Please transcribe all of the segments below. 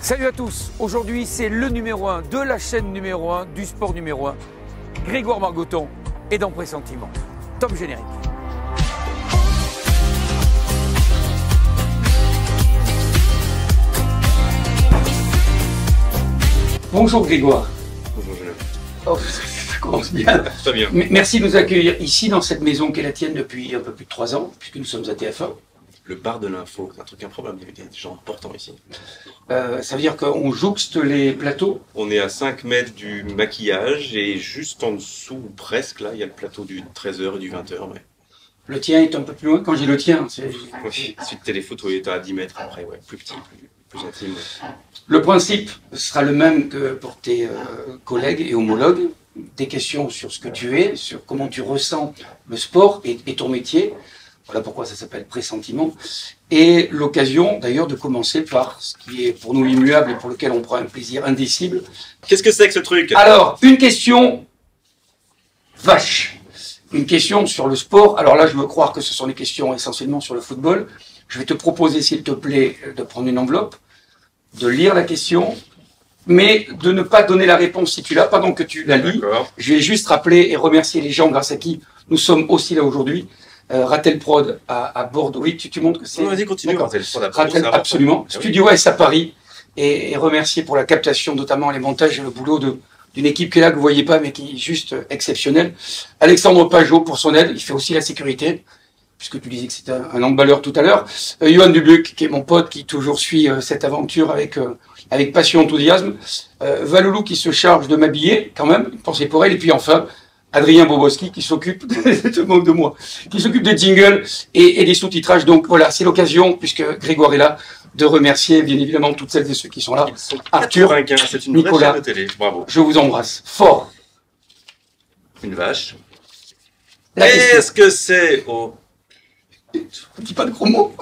Salut à tous, aujourd'hui c'est le numéro 1 de la chaîne numéro 1 du sport numéro 1, Grégoire Margoton et dans Pressentiment. Top générique. Bonjour Grégoire. Bonjour Julien. Oh, ça commence bien. Très bien. Merci de nous accueillir ici dans cette maison qui est la tienne depuis un peu plus de 3 ans, puisque nous sommes à TF1. Le bar de l'info, c'est un truc improbable, il y avait des gens importants ici. Ça veut dire qu'on jouxte les plateaux. On est à 5 mètres du maquillage et juste en dessous, ou presque, là, il y a le plateau du 13h et du 20h. Ouais. Le tien est un peu plus loin. Quand j'ai le tien, c'est... Oui, suite téléfoot, oui, à 10 mètres après, ouais, plus petit, plus intime. Ouais. Le principe sera le même que pour tes collègues et homologues. Des questions sur ce que tu es, sur comment tu ressens le sport et ton métier. Voilà pourquoi ça s'appelle Pressentiment. Et l'occasion d'ailleurs de commencer par ce qui est pour nous immuable et pour lequel on prend un plaisir indicible. Qu'est-ce que c'est que ce truc? Alors, une question vache. Une question sur le sport. Alors là, je veux croire que ce sont des questions essentiellement sur le football. Je vais te proposer, s'il te plaît, de prendre une enveloppe, de lire la question, mais de ne pas donner la réponse si tu l'as, pendant que tu la lis. Je vais juste rappeler et remercier les gens grâce à qui nous sommes aussi là aujourd'hui. Ratel Prod à Bordeaux. Oui, tu montres que c'est... Non, vas-y, continue. Ratel Prod à Bordeaux. Ratel, absolument. Studio S à Paris. Et remercier pour la captation, notamment les montages et le boulot d'une équipe qui est là, que vous voyez pas, mais qui est juste exceptionnelle. Alexandre Pajot pour son aide. Il fait aussi la sécurité, puisque tu disais que c'était un emballeur tout à l'heure. Johan Dubuc, qui est mon pote, qui toujours suit cette aventure avec passion et enthousiasme. Valoulou, qui se charge de m'habiller, quand même, une pensée pour elle. Et puis enfin, Adrien Boboski, qui s'occupe, de moque de moi, qui s'occupe des jingles et des sous-titrages. Donc voilà, c'est l'occasion, puisque Grégoire est là, de remercier bien évidemment toutes celles et ceux qui sont là. Arthur, 95, c'est une Nicolas, vraie chaîne de télé. Bravo. je vous embrasse fort. Une vache. La question. Qu'est-ce que c'est? Oh, Dis pas de gros mots.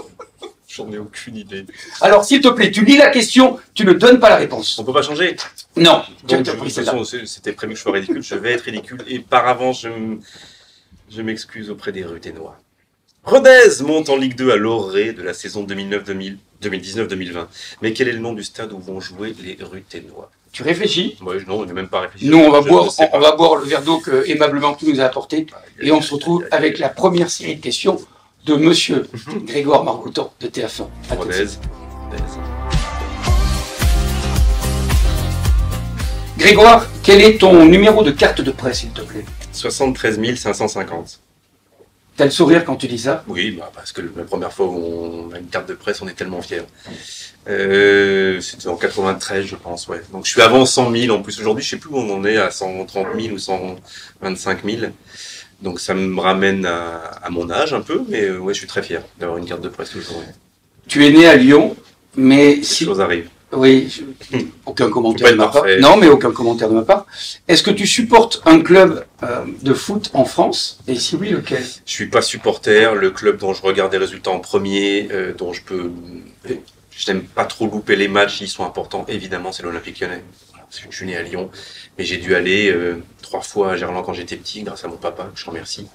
j'en ai aucune idée. Alors, s'il te plaît, tu lis la question, tu ne donnes pas la réponse. On peut pas changer? Non, tu Donc, as de pris toute celle-là. façon, c'était prévu que je sois ridicule, je vais être ridicule, et par avance, je m'excuse auprès des Ruténois. Rodez monte en Ligue 2 à l'orée de la saison 2019-2020. Mais quel est le nom du stade où vont jouer les Ruténois? Tu réfléchis. Moi, non, je n'ai même pas réfléchi. Nous, on va Je ne sais pas. boire le verre d'eau que aimablement tu nous as apporté. Et on se retrouve avec la première série de questions de monsieur Grégoire Margoton de TF1. À tout de Rodez. suite. Grégoire, quel est ton numéro de carte de presse, s'il te plaît? 73 550. T'as le sourire quand tu dis ça? Oui, bah, parce que la première fois où on a une carte de presse, on est tellement fiers. C'était en 93, je pense, ouais. Donc je suis avant 100 000, en plus aujourd'hui, je sais plus où on en est, à 130 000 ou 125 000. Donc ça me ramène à mon âge un peu, mais ouais, je suis très fier d'avoir une carte de presse toujours. Ouais. Tu es né à Lyon, mais Les si... choses arrivent. Oui, aucun commentaire Faut de pas ma être part. parfait. Non, mais aucun commentaire de ma part. Est-ce que tu supportes un club de foot en France? Et si oui, lequel? Je suis pas supporter, le club dont je regarde les résultats en premier, dont je n'aime pas trop louper les matchs, ils sont importants, évidemment, c'est l'Olympique Lyonnais. Je suis né à Lyon, mais j'ai dû aller 3 fois à Gerland quand j'étais petit, grâce à mon papa, je t'en remercie,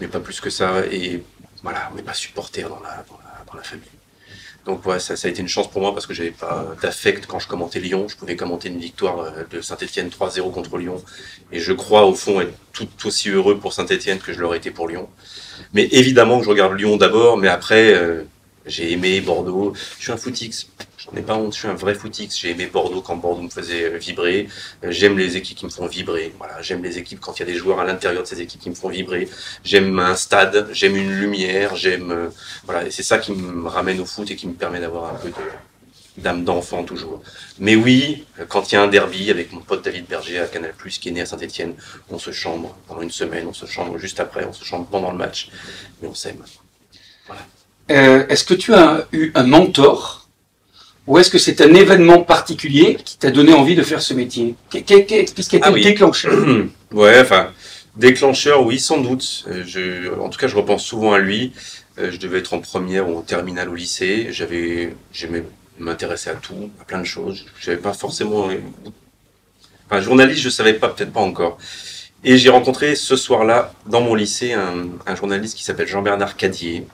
mais pas plus que ça, et voilà, on n'est pas supporter dans la famille. Donc ouais, ça a été une chance pour moi parce que j'avais pas d'affect quand je commentais Lyon. Je pouvais commenter une victoire de Saint-Étienne 3-0 contre Lyon. Et je crois au fond être tout aussi heureux pour Saint-Étienne que je l'aurais été pour Lyon. Mais évidemment que je regarde Lyon d'abord, mais après j'ai aimé Bordeaux. Je suis un footix, je n'ai pas honte, je suis un vrai footix. J'ai aimé Bordeaux quand Bordeaux me faisait vibrer. J'aime les équipes qui me font vibrer. Voilà, j'aime les équipes quand il y a des joueurs à l'intérieur de ces équipes qui me font vibrer. J'aime un stade, j'aime une lumière, j'aime voilà, et c'est ça qui me ramène au foot et qui me permet d'avoir un peu d'âme d'enfant toujours. Mais oui, quand il y a un derby avec mon pote David Berger à Canal+, qui est né à Saint-Étienne, on se chambre pendant une semaine, on se chambre juste après, on se chambre pendant le match, mais on s'aime. Voilà. Est-ce que tu as eu un mentor? Ou est-ce que c'est un événement particulier qui t'a donné envie de faire ce métier? Qu'est-ce qui a été le déclencheur? Ouais, enfin, déclencheur, oui, sans doute. En tout cas, je repense souvent à lui. Je devais être en première ou en terminale au lycée. J'aimais m'intéresser à tout, à plein de choses. J'avais pas forcément... Enfin, journaliste, je savais pas, peut-être pas encore. Et j'ai rencontré ce soir-là, dans mon lycée, un journaliste qui s'appelle Jean-Bernard Cadier,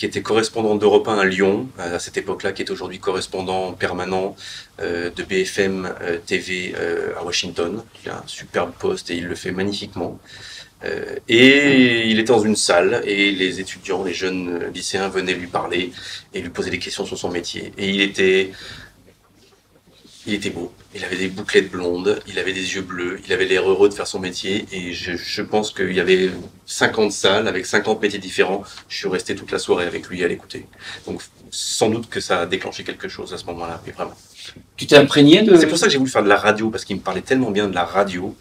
qui était correspondant d'Europe 1 à Lyon, à cette époque-là, qui est aujourd'hui correspondant permanent de BFM TV à Washington. Il a un superbe poste et il le fait magnifiquement. Et il était dans une salle et les étudiants, les jeunes lycéens venaient lui parler et lui poser des questions sur son métier. Et il était beau. Il avait des bouclettes blondes, il avait des yeux bleus, il avait l'air heureux de faire son métier. Et je pense qu'il y avait 50 salles avec 50 métiers différents. Je suis resté toute la soirée avec lui à l'écouter. Donc sans doute que ça a déclenché quelque chose à ce moment-là, mais vraiment. Tu t'es imprégné de... C'est pour ça que j'ai voulu faire de la radio, parce qu'il me parlait tellement bien de la radio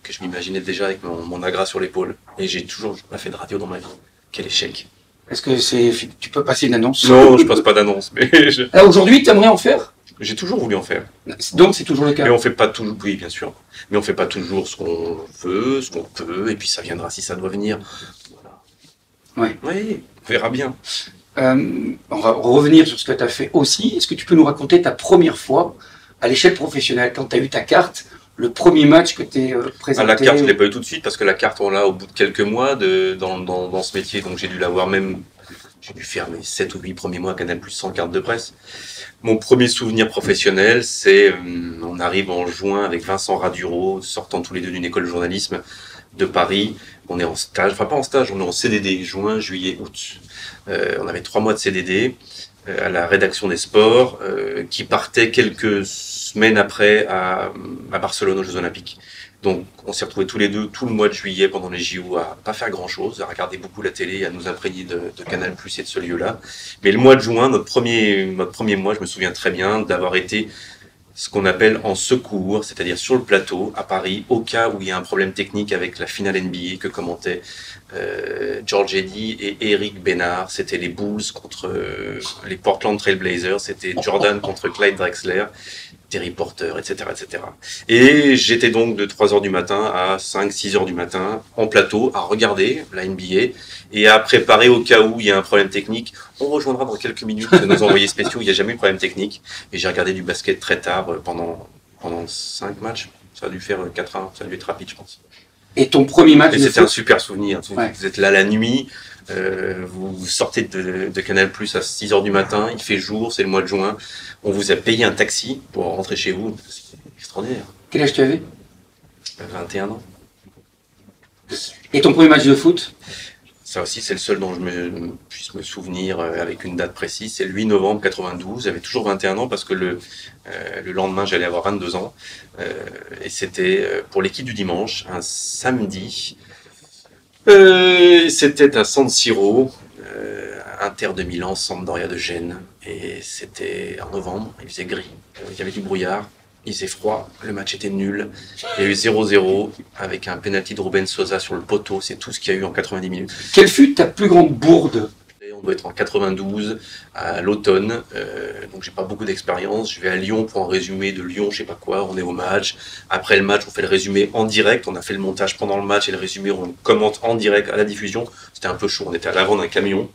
que je m'imaginais déjà avec mon agra sur l'épaule. Et j'ai toujours pas fait de radio dans ma vie. Quel échec. Est-ce que tu peux passer une annonce? Non, je passe pas d'annonce. Mais Là, aujourd'hui, tu aimerais en faire? j'ai toujours voulu en faire. Donc, c'est toujours le cas. Mais on fait pas toujours, oui, bien sûr. Mais on fait pas toujours ce qu'on veut, ce qu'on peut, et puis ça viendra si ça doit venir. Voilà. Ouais. Oui, on verra bien. On va revenir sur ce que tu as fait aussi. Est-ce que tu peux nous raconter ta première fois à l'échelle professionnelle, quand tu as eu ta carte, le premier match que tu es présenté? La carte, je l'ai pas eu tout de suite, parce que la carte, on l'a au bout de quelques mois dans ce métier, donc j'ai dû l'avoir même, j'ai dû faire mes 7 ou 8 premiers mois à Canal+, sans carte de presse. Mon premier souvenir professionnel, c'est, on arrive en juin avec Vincent Raduro, sortant tous les deux d'une école de journalisme de Paris. On est en stage, enfin pas en stage, on est en CDD, juin, juillet, août. On avait 3 mois de CDD à la rédaction des sports, qui partait quelques semaines après à Barcelone aux Jeux Olympiques. Donc on s'est retrouvés tous les deux tout le mois de juillet pendant les JO à pas faire grand chose, à regarder beaucoup la télé, à nous imprégner de Canal+ et de ce lieu-là. Mais le mois de juin, notre premier mois, je me souviens très bien d'avoir été ce qu'on appelle en secours, c'est-à-dire sur le plateau à Paris, au cas où il y a un problème technique avec la finale NBA que commentaient George Eddy et Eric Bénard. C'était les Bulls contre les Portland Trail Blazers, c'était Jordan contre Clyde Drexler, Terry Porter, etc., etc. Et j'étais donc de 3h du matin à 5-6h du matin en plateau à regarder la NBA et à préparer au cas où il y a un problème technique. On rejoindra dans quelques minutes nos envoyés spéciaux, il n'y a jamais eu de problème technique. Et j'ai regardé du basket très tard pendant 5 matchs. Ça a dû faire 4-1, ça a dû être rapide, je pense. Et ton premier match? Et c'était un super souvenir. Ouais. Vous êtes là la nuit, vous sortez de Canal+ à 6h du matin, il fait jour, c'est le mois de juin. On vous a payé un taxi pour rentrer chez vous. C'est extraordinaire. Quel âge tu avais? 21 ans. Et ton premier match de foot? Ça aussi, c'est le seul dont je puisse me souvenir avec une date précise. C'est le 8 novembre 92. J'avais toujours 21 ans parce que le lendemain, j'allais avoir 22 ans. Et c'était pour l'équipe du dimanche, un samedi. C'était à San Siro, Inter de Milan, Sampdoria de Gênes. Et c'était en novembre, il faisait gris, il y avait du brouillard. Il faisait froid, le match était nul. Il y a eu 0-0 avec un penalty de Ruben Sosa sur le poteau. C'est tout ce qu'il y a eu en 90 minutes. Quelle fut ta plus grande bourde? On doit être en 92, à l'automne. Donc j'ai pas beaucoup d'expérience. Je vais à Lyon pour un résumé de Lyon, je sais pas quoi. On est au match. Après le match, on fait le résumé en direct. On a fait le montage pendant le match et le résumé, on commente en direct à la diffusion. C'était un peu chaud. On était à l'avant d'un camion.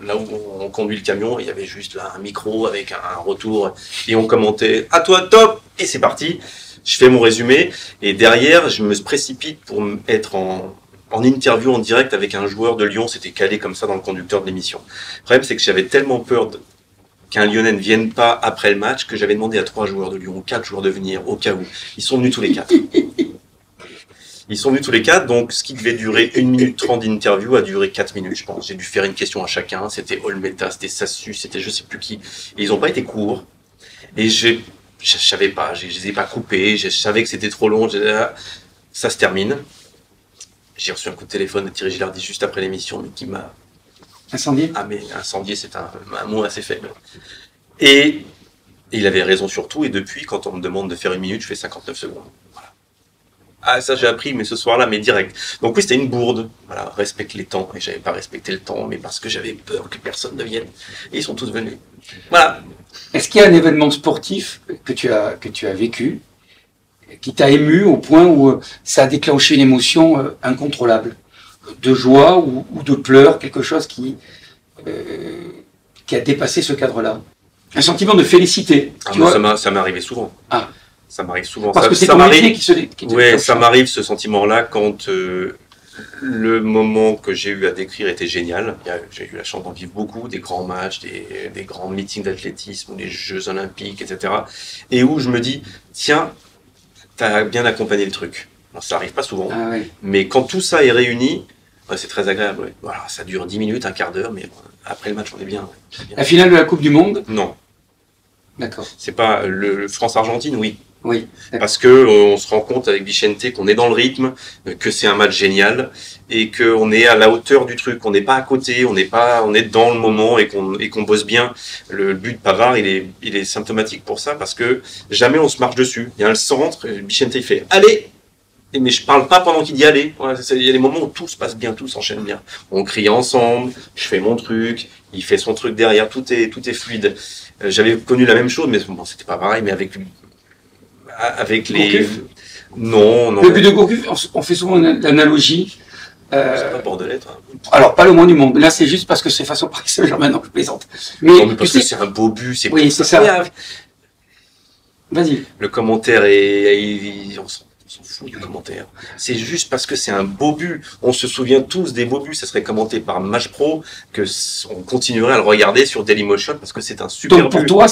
Là où on conduit le camion, il y avait juste là un micro avec un retour et on commentait « À toi, top !» Et c'est parti. Je fais mon résumé et derrière, je me précipite pour être en interview en direct avec un joueur de Lyon. C'était calé comme ça dans le conducteur de l'émission. Le problème, c'est que j'avais tellement peur qu'un Lyonnais ne vienne pas après le match que j'avais demandé à 3 joueurs de Lyon, ou 4 joueurs de venir au cas où. Ils sont venus tous les 4. Ils sont venus tous les 4, donc ce qui devait durer 1 minute 30 d'interview a duré 4 minutes, je pense. J'ai dû faire une question à chacun. C'était Olmeta, c'était Sassu, c'était je sais plus qui. Et ils n'ont pas été courts. Et je savais pas, je les ai pas coupés, je savais que c'était trop long. Ça se termine. J'ai reçu un coup de téléphone de Thierry Gilardi juste après l'émission, mais qui m'a... Incendié? Ah mais incendié, c'est un mot assez faible. Et il avait raison sur tout, et depuis, quand on me demande de faire 1 minute, je fais 59 secondes. Voilà. Ah, ça j'ai appris, mais ce soir-là, mais direct. Donc oui, c'était une bourde. Voilà, respecte les temps. Et j'avais pas respecté le temps, mais parce que j'avais peur que personne ne vienne. Et ils sont tous venus. Voilà. Est-ce qu'il y a un événement sportif que tu as vécu, qui t'a ému au point où ça a déclenché une émotion incontrôlable, de joie ou de pleurs, quelque chose qui a dépassé ce cadre-là? Un sentiment de félicité. Tu vois? Ça m'est arrivé souvent. Ah. Ça m'arrive souvent. Parce que c'est ton métier qui ouais, ça m'arrive ce sentiment-là quand Le moment que j'ai eu à décrire était génial. J'ai eu la chance d'en vivre beaucoup, des grands matchs, des grands meetings d'athlétisme, des Jeux Olympiques, etc. Et où je me dis, tiens, t'as bien accompagné le truc. Alors, ça arrive pas souvent, Ah, ouais. mais quand tout ça est réuni, ouais, c'est très agréable. Ouais. Voilà, ça dure 10 minutes, un quart d'heure, mais après le match, on est bien. Ouais. La finale de la Coupe du Monde? Non, D'accord. c'est pas le France-Argentine, oui. Oui. Parce que on se rend compte avec Vicente qu'on est dans le rythme, que c'est un match génial et qu'on est à la hauteur du truc, on n'est pas à côté, on est dans le moment et qu'on bosse bien. Le but de Pavard, il est symptomatique pour ça parce que jamais on se marche dessus. Il y a le centre, Vicente il fait allez, mais je parle pas pendant qu'il dit allez. Voilà, il y a des moments où tout se passe bien, tout s'enchaîne bien. On crie ensemble, je fais mon truc, il fait son truc derrière, tout est fluide. J'avais connu la même chose, mais bon, c'était pas pareil, mais avec les... Gourcuff. Non, non. Le but de Gourcuff, on fait souvent l'analogie. C'est pas bordelais, toi. Alors, pas le moins du monde. Là, c'est juste parce que c'est façon Paris Saint-Germain, non, je plaisante. Mais, Non, mais parce que c'est un beau but, c'est oui, c'est ça. Vas-y. Le commentaire on s'en fout du commentaire. C'est juste parce que c'est un beau but. On se souvient tous des beaux buts. Ça serait commenté par Match Pro on continuerait à le regarder sur Dailymotion parce que c'est un super Donc, pour but. toi,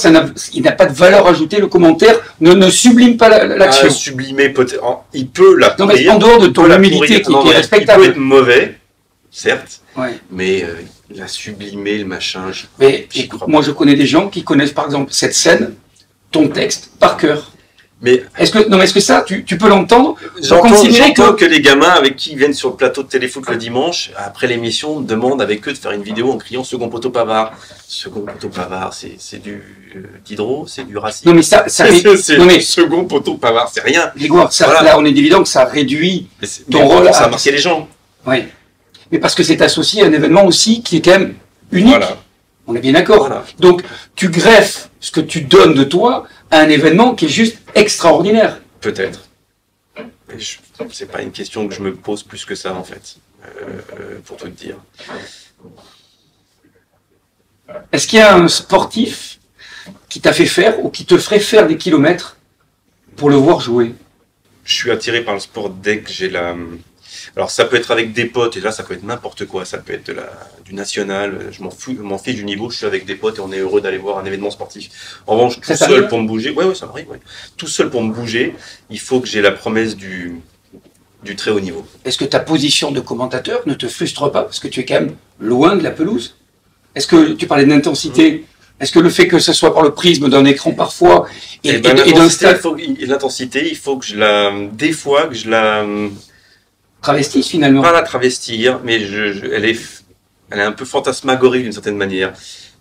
il n'a pas de valeur ajoutée, le commentaire ne sublime pas l'action. Sublimer peut-être. Il peut la Non, mais en dehors de ton humilité qui est respectable. Il peut être mauvais, certes, Ouais. mais il a sublimé le machin. Mais écoute, moi, je connais des gens qui connaissent, par exemple, cette scène, ton texte, par cœur. Mais est-ce que ça, tu peux l'entendre? J'entends que les gamins avec qui viennent sur le plateau de Téléfoot le dimanche, après l'émission, demandent avec eux de faire une vidéo en criant second poteau Pavard. Second poteau Pavard, c'est du Diderot, c'est du racisme. Non, mais non, mais second poteau Pavard, c'est rien. Grégoire, voilà. Là, on est évident que ça réduit ton rôle. Ça a marqué les gens. Oui. Mais parce que c'est associé à un événement aussi qui est quand même unique. Voilà. On est bien d'accord. Voilà. Donc, tu greffes ce que tu donnes de toi à un événement qui est juste extraordinaire. Peut-être. C'est pas une question que je me pose plus que ça, en fait, pour tout te dire. Est-ce qu'il y a un sportif qui t'a fait faire ou qui te ferait faire des kilomètres pour le voir jouer? Je suis attiré par le sport dès que j'ai la... Alors ça peut être avec des potes, et là ça peut être n'importe quoi, ça peut être du national, je m'en fiche du niveau, je suis avec des potes et on est heureux d'aller voir un événement sportif. En revanche, tout seul pour me bouger, ouais, ça m'arrive, ouais. Tout seul pour me bouger, il faut que j'ai la promesse du très haut niveau. Est-ce que ta position de commentateur ne te frustre pas, parce que tu es quand même loin de la pelouse? Est-ce que tu parlais d'intensité? Est-ce que le fait que ce soit par le prisme d'un écran parfois et d'un stade... L'intensité, il faut que je la... Des fois, que je la... travestisse finalement. Pas la travestir, mais elle est un peu fantasmagorique d'une certaine manière.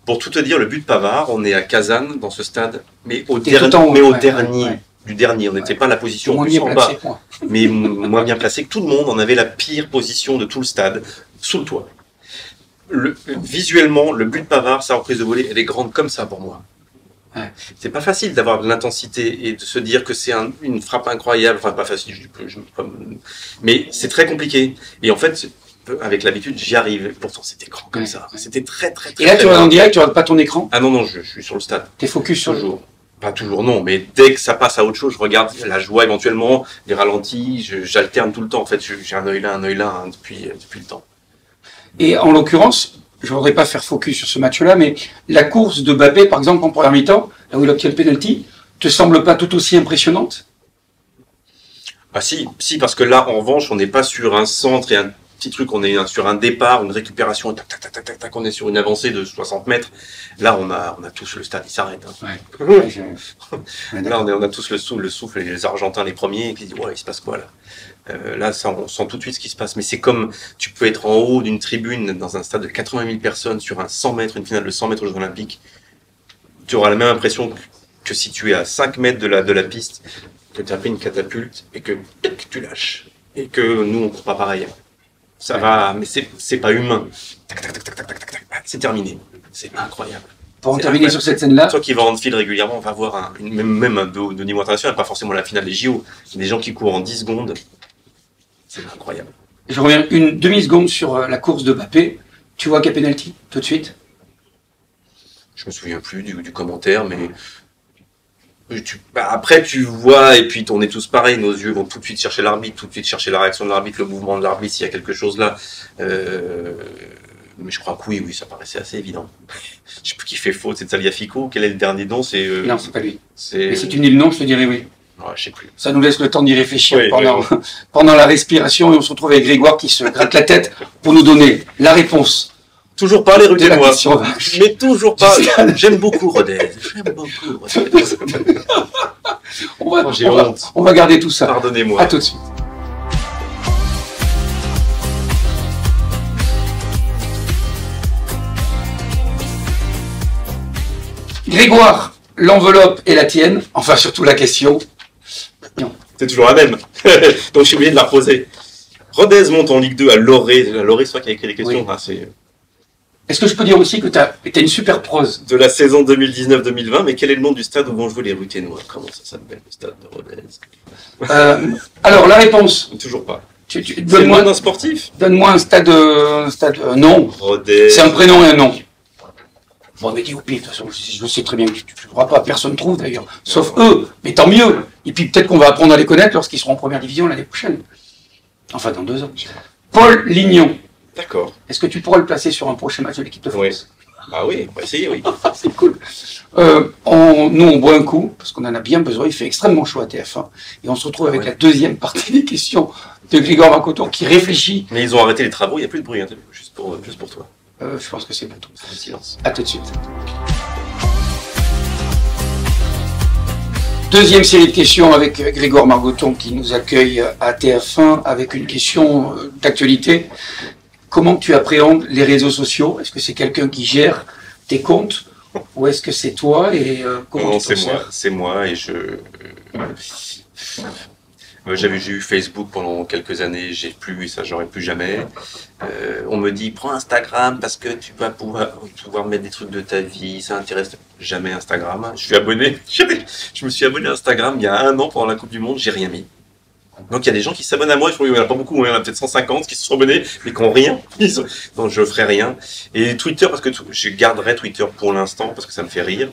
Pour tout te dire, le but de Pavard, on est à Kazan dans ce stade, mais au dernier. Du dernier, on n'était pas à la position plus en bas, mais moins bien placé que tout le monde. On avait la pire position de tout le stade, sous le toit. Visuellement, le but de Pavard, sa reprise de volée, elle est grande comme ça pour moi. Ouais. C'est pas facile d'avoir de l'intensité et de se dire que c'est une frappe incroyable. Enfin, pas facile, mais c'est très compliqué. Et en fait, avec l'habitude, j'y arrive. Pourtant, c'était grand comme ça. C'était très. Et là, tu regardes en direct, tu regardes pas ton écran? Ah non, je suis sur le stade. T'es focus sur toujours. Pas toujours, non, mais dès que ça passe à autre chose, je regarde la joie éventuellement, les ralentis, j'alterne tout le temps. En fait, j'ai un œil là, depuis le temps. Et en l'occurrence, je voudrais pas faire focus sur ce match-là, mais la course de Mbappé, par exemple, en première mi-temps, là où il obtient le penalty, te semble pas tout aussi impressionnante? Ah si, parce que là, en revanche, on n'est pas sur un centre et un petit truc, on est sur un départ, une récupération, tac, on est sur une avancée de 60 mètres. Là, on a tous le stade, il s'arrête. Hein. Ouais. Là, on a tous le souffle, les Argentins les premiers, qui disent, ouais, il se passe quoi là? Là, on sent tout de suite ce qui se passe. Mais c'est comme, tu peux être en haut d'une tribune dans un stade de 80 000 personnes sur un 100 mètres, une finale de 100 mètres aux Jeux Olympiques. Tu auras la même impression que si tu es à 5 mètres de la piste, que tu as pris une catapulte et que tu lâches. Et que nous, on court pas pareil. Ça va, mais c'est pas humain. C'est terminé. C'est incroyable. Pour en terminer sur cette scène-là. Toi qui vas en fil régulièrement, on va voir même un de niveau international, pas forcément la finale des JO. Des gens qui courent en 10 secondes. C'est incroyable. Je reviens une demi-seconde sur la course de Mbappé. Tu vois qu'il y a pénalty tout de suite? Je me souviens plus du commentaire, mais Après, tu vois, et puis on est tous pareils, nos yeux vont tout de suite chercher l'arbitre, tout de suite chercher la réaction de l'arbitre, le mouvement de l'arbitre, s'il y a quelque chose là. Mais je crois que oui, ça paraissait assez évident. Je sais plus qui fait faute, c'est Saliafico. Quel est le dernier nom? Non, c'est pas lui. C'est. Mais si tu me dis le nom, je te dirais oui. Ouais, je sais plus. Ça nous laisse le temps d'y réfléchir Oui, pendant la respiration et on se retrouve avec Grégoire qui se gratte la tête pour nous donner la réponse. Toujours pas les de la Ruthénois. question. Mais toujours pas. J'aime beaucoup Rodez. J'aime beaucoup Rodez. J'ai honte. On va garder tout ça. Pardonnez-moi. À tout de suite. Grégoire, l'enveloppe est la tienne, enfin surtout la question. Non. C'est toujours la même. Donc je suis obligé de la reposer. Rodez monte en Ligue 2 à Loré. Loré, c'est toi qui as écrit les questions. Oui. Hein, c'est Est-ce que je peux dire aussi que tu as une super prose? de la saison 2019-2020, mais quel est le nom du stade où vont jouer les Ruthénois? Comment ça s'appelle, le stade de Rodez? Alors, la réponse. Toujours pas. C'est le nom Donne-moi d'un sportif. Donne-moi un stade non. Rodez. C'est un prénom et un nom. Bon, mais dis au pif, de toute façon, je sais très bien que tu ne trouveras pas, personne ne trouve d'ailleurs, sauf eux, mais tant mieux. Et puis peut-être qu'on va apprendre à les connaître lorsqu'ils seront en première division l'année prochaine. Enfin, dans 2 ans. Paul Lignon. D'accord. Est-ce que tu pourras le placer sur un prochain match de l'équipe de France? Oui. Ah oui, on va essayer, oui. C'est cool. Nous, on boit un coup, parce qu'on en a bien besoin. Il fait extrêmement chaud à TF1. Et on se retrouve avec la deuxième partie des questions de Grégoire Marcoton qui réfléchit. Mais ils ont arrêté les travaux, il n'y a plus de bruit, hein, juste pour toi. Je pense que c'est bon. C'est le silence. À tout de suite. Deuxième série de questions avec Grégoire Margoton qui nous accueille à TF1 avec une question d'actualité. Comment tu appréhendes les réseaux sociaux? Est-ce que c'est quelqu'un qui gère tes comptes ou est-ce que c'est toi et comment Non, tu t'en sers? c'est moi et j'ai eu Facebook pendant quelques années, j'ai plus, et ça j'aurais plus jamais. On me dit prends Instagram parce que tu vas pouvoir mettre des trucs de ta vie, ça intéresse jamais Instagram. Je suis abonné, je me suis abonné à Instagram il y a 1 an pendant la Coupe du Monde, j'ai rien mis. Donc il y a des gens qui s'abonnent à moi, il n'y en a pas beaucoup, il y en a peut-être 150 qui se sont abonnés, mais qui n'ont rien. Donc je ferai rien. Et Twitter, parce que je garderai Twitter pour l'instant, parce que ça me fait rire.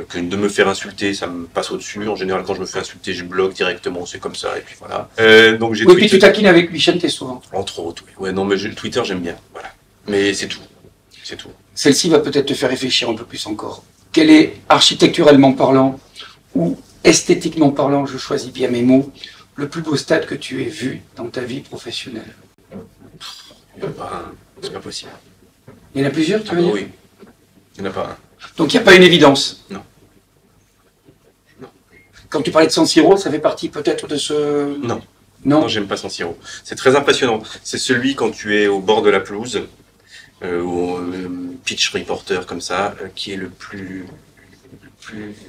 Que de me faire insulter, ça me passe au-dessus. En général, quand je me fais insulter, je bloque directement, c'est comme ça, et puis voilà. Donc j'ai Oui, puis tu taquines avec Vicente souvent. Entre autres, oui. Ouais, non, mais Twitter, j'aime bien, voilà. Mais c'est tout. C'est tout. Celle-ci va peut-être te faire réfléchir un peu plus encore. Quel est, architecturalement parlant, ou esthétiquement parlant, je choisis bien mes mots, le plus beau stade que tu aies vu dans ta vie professionnelle? C'est pas possible. Il y en a plusieurs, tu veux dire? Oui. Il n'y en a pas un. Donc il n'y a pas une évidence? Non. Quand tu parlais de San Siro, ça fait partie peut-être de ce... Non. Non, Non, j'aime pas San Siro. C'est très impressionnant. C'est celui quand tu es au bord de la pelouse, au pitch reporter comme ça, qui est le plus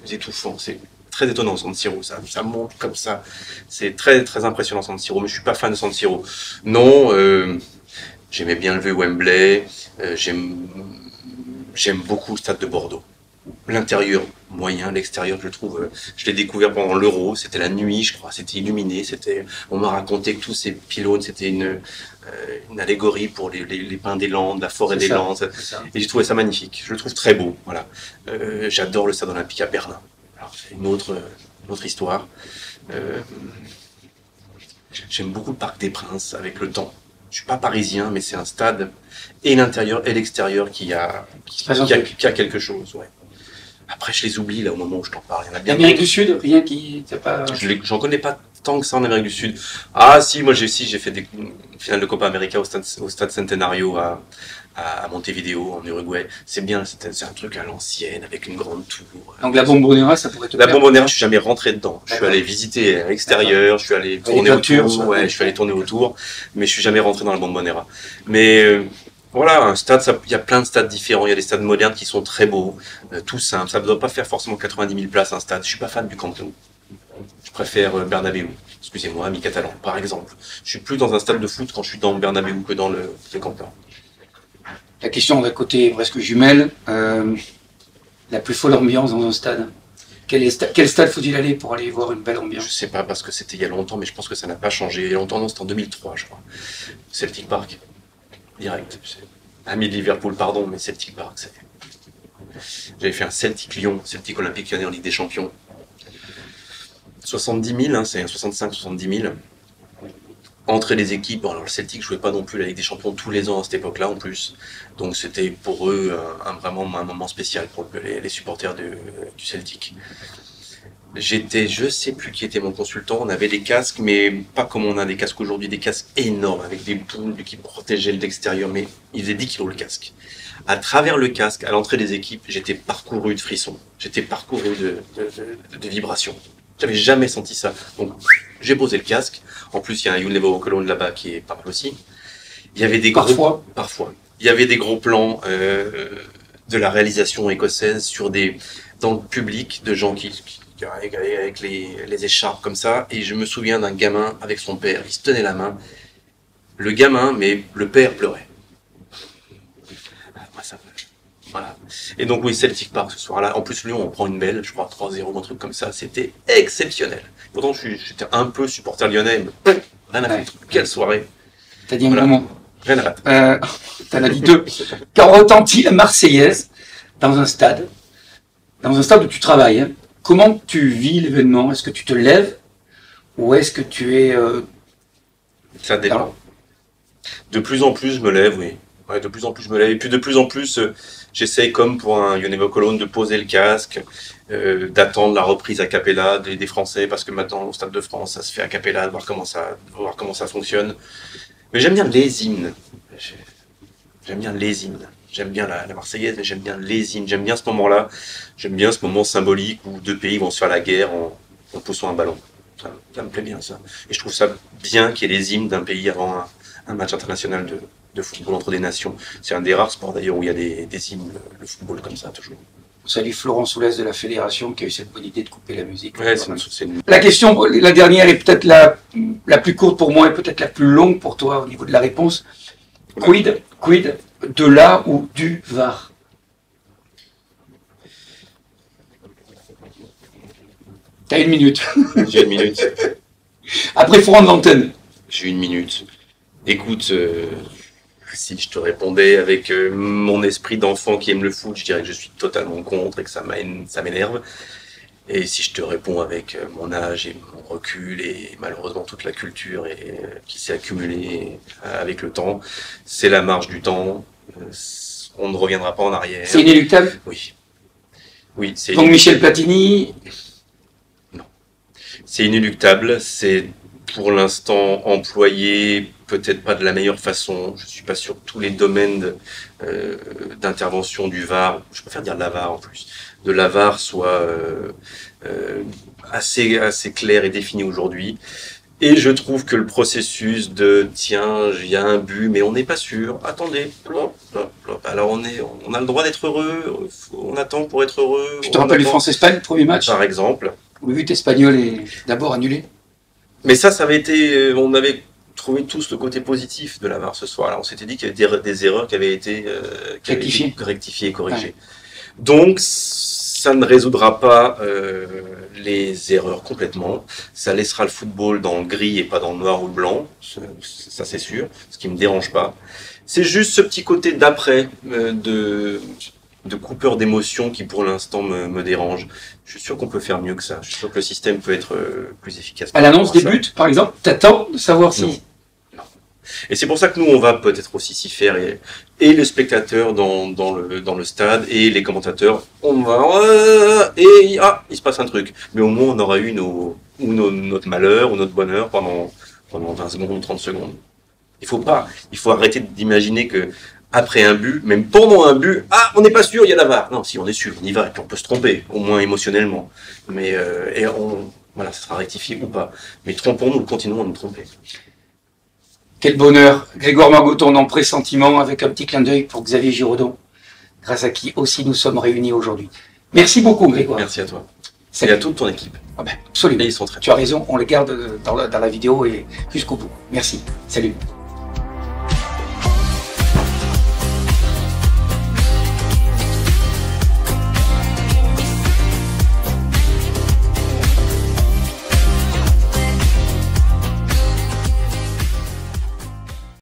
étouffant. C'est très étonnant San Siro, ça monte comme ça. C'est très très impressionnant San Siro, mais je suis pas fan de San Siro. Non, j'aimais bien le Wembley, j'aime beaucoup le stade de Bordeaux. L'intérieur moyen, l'extérieur je trouve, je l'ai découvert pendant l'Euro, c'était la nuit je crois, c'était illuminé, on m'a raconté que tous ces pylônes c'était une allégorie pour les pins des Landes, la forêt des Landes, et j'ai trouvé ça magnifique, je le trouve très beau, voilà. J'adore le stade olympique à Berlin, alors c'est une autre histoire. J'aime beaucoup le Parc des Princes avec le temps. Je suis pas parisien, mais c'est un stade, et l'intérieur et l'extérieur qui a quelque chose. Ouais. Après, je les oublie là au moment où je t'en parle. Il y en a bien. Amérique du Sud, rien qui... Pas... J'en connais pas tant que ça en Amérique du Sud. Ah si, moi j'ai fait des finales de Copa América au stade Centenario à Montevideo en Uruguay. C'est bien, c'est un truc à l'ancienne avec une grande tour. Donc la Bombonera, ça pourrait te La plaire. Bombonera, je suis jamais rentré dedans. Je suis allé visiter à l'extérieur, je suis allé tourner autour. Ouais, je suis allé tourner autour, mais je suis jamais rentré dans la Bombonera. Mais voilà, un stade, il y a plein de stades différents. Il y a des stades modernes qui sont très beaux, tout simples. Ça ne doit pas faire forcément 90 000 places un stade. Je suis pas fan du Camp Nou. Je préfère Bernabéu. Excusez-moi, ami catalan, par exemple. Je suis plus dans un stade de foot quand je suis dans Bernabéu que dans le Camp Nou. La question d'un côté presque jumelle, la plus folle ambiance dans un stade. Quel stade faut-il aller pour aller voir une belle ambiance? Je sais pas parce que c'était il y a longtemps, mais je pense que ça n'a pas changé. Il y a longtemps, non, c'était en 2003, je crois. Celtic Park, direct. Ami de Liverpool, pardon, mais Celtic Park, c'est... J'avais fait un Celtic Lyon, Celtic Olympique Lyonnais en Ligue des Champions. 70 000, hein, c'est 65-70 000. Entre les équipes, bon, alors le Celtic jouait pas non plus la Ligue des Champions tous les ans à cette époque-là en plus, donc c'était pour eux vraiment un moment spécial pour les supporters du Celtic. Je sais plus qui était mon consultant, on avait des casques, mais pas comme on a des casques aujourd'hui, des casques énormes avec des boules qui protégeaient l'extérieur, mais il faisait 10 kilos le casque. À travers le casque, à l'entrée des équipes, j'étais parcouru de frissons, j'étais parcouru de vibrations. J'avais jamais senti ça. Donc, j'ai posé le casque. En plus, il y a un You'll Never Walk Alone là-bas qui est pas mal aussi. Il y avait des parfois. Il y avait des gros plans de la réalisation écossaise dans le public, de gens qui avec les écharpes comme ça. Et je me souviens d'un gamin avec son père. Il se tenait la main. Le gamin, mais le père pleurait. Voilà. Et donc oui, Celtic Park ce soir-là. En plus, Lyon, on prend une belle, je crois 3-0, un truc comme ça. C'était exceptionnel. Pourtant, j'étais un peu supporter lyonnais, mais rien à foutre. Quelle soirée. T'as dit un moment. Rien à battre. T'en as dit deux. Quand retentit la Marseillaise dans un stade où tu travailles, hein, comment tu vis l'événement? Est-ce que tu te lèves ou est-ce que tu es... Ça dépend. De plus en plus, je me lève, oui. Ouais, de plus en plus, je me lève. Et puis de plus en plus, j'essaye, comme pour un You'll Never Walk Alone, de poser le casque, d'attendre la reprise a cappella des Français, parce que maintenant, au Stade de France, ça se fait a cappella, de voir comment ça fonctionne. Mais j'aime bien les hymnes. J'aime bien les hymnes. J'aime bien la Marseillaise, mais j'aime bien les hymnes. J'aime bien ce moment-là. J'aime bien ce moment symbolique où deux pays vont se faire la guerre en poussant un ballon. Ça me plaît bien, ça. Et je trouve ça bien qu'il y ait les hymnes d'un pays avant un match international de football entre des nations. C'est un des rares sports d'ailleurs où il y a des hymnes, le football comme ça, toujours. On salue Florent Soulès de la Fédération qui a eu cette bonne idée de couper la musique. Ouais, La question, la dernière est peut-être la plus courte pour moi et peut-être la plus longue pour toi au niveau de la réponse. Quid de la ou du VAR? T'as une minute. J'ai une minute. Après, il faut rendre l'antenne. J'ai une minute. Écoute, si je te répondais avec mon esprit d'enfant qui aime le foot, je dirais que je suis totalement contre et que ça m'énerve. Et si je te réponds avec mon âge et mon recul et malheureusement toute la culture qui s'est accumulée avec le temps, c'est la marche du temps. On ne reviendra pas en arrière. C'est inéluctable? Oui. Oui, c'est donc Michel Platini? Non. C'est inéluctable. C'est pour l'instant employé peut-être pas de la meilleure façon. Je suis pas sûr que tous les domaines d'intervention du VAR, je préfère dire de la VAR en plus, de la VAR soient assez clairs et définis aujourd'hui. Et je trouve que le processus de tiens, il y a un but, mais on n'est pas sûr. Attendez, plop, plop, plop. Alors on a le droit d'être heureux. On attend pour être heureux. Je te rappelle le France-Espagne, premier match. Par exemple. Le but espagnol est d'abord annulé. Mais ça avait été, on avait trouvé tous le côté positif de la VAR ce soir. Alors on s'était dit qu'il y avait des erreurs qui avaient été rectifiées et corrigées. Ouais. Donc ça ne résoudra pas les erreurs complètement. Ça laissera le football dans le gris et pas dans le noir ou le blanc. Ça c'est sûr. Ce qui me dérange pas. C'est juste ce petit côté d'après de coupeur d'émotions qui pour l'instant me dérange. Je suis sûr qu'on peut faire mieux que ça. Je suis sûr que le système peut être plus efficace. À l'annonce des buts, par exemple, t'attends de savoir si... Non. Et c'est pour ça que nous, on va peut-être aussi s'y faire. Et le spectateur dans le stade et les commentateurs, on va... il se passe un truc. Mais au moins, on aura eu notre malheur ou notre bonheur pendant 20 secondes, 30 secondes. Il faut arrêter d'imaginer que après un but, même pendant un but, on n'est pas sûr, il y a la VAR. Non, si on est sûr, on y va, et puis on peut se tromper, au moins émotionnellement. Mais voilà, ça sera rectifié ou pas. Mais trompons-nous, continuons à nous tromper. Quel bonheur, Grégoire Margoton en pressentiment avec un petit clin d'œil pour Xavier Giraudon, grâce à qui aussi nous sommes réunis aujourd'hui. Merci beaucoup Grégoire. Merci à toi. Salut. Et à toute ton équipe. Absolument. Et ils sont très tu as raison, on les garde dans la vidéo et jusqu'au bout. Merci. Salut.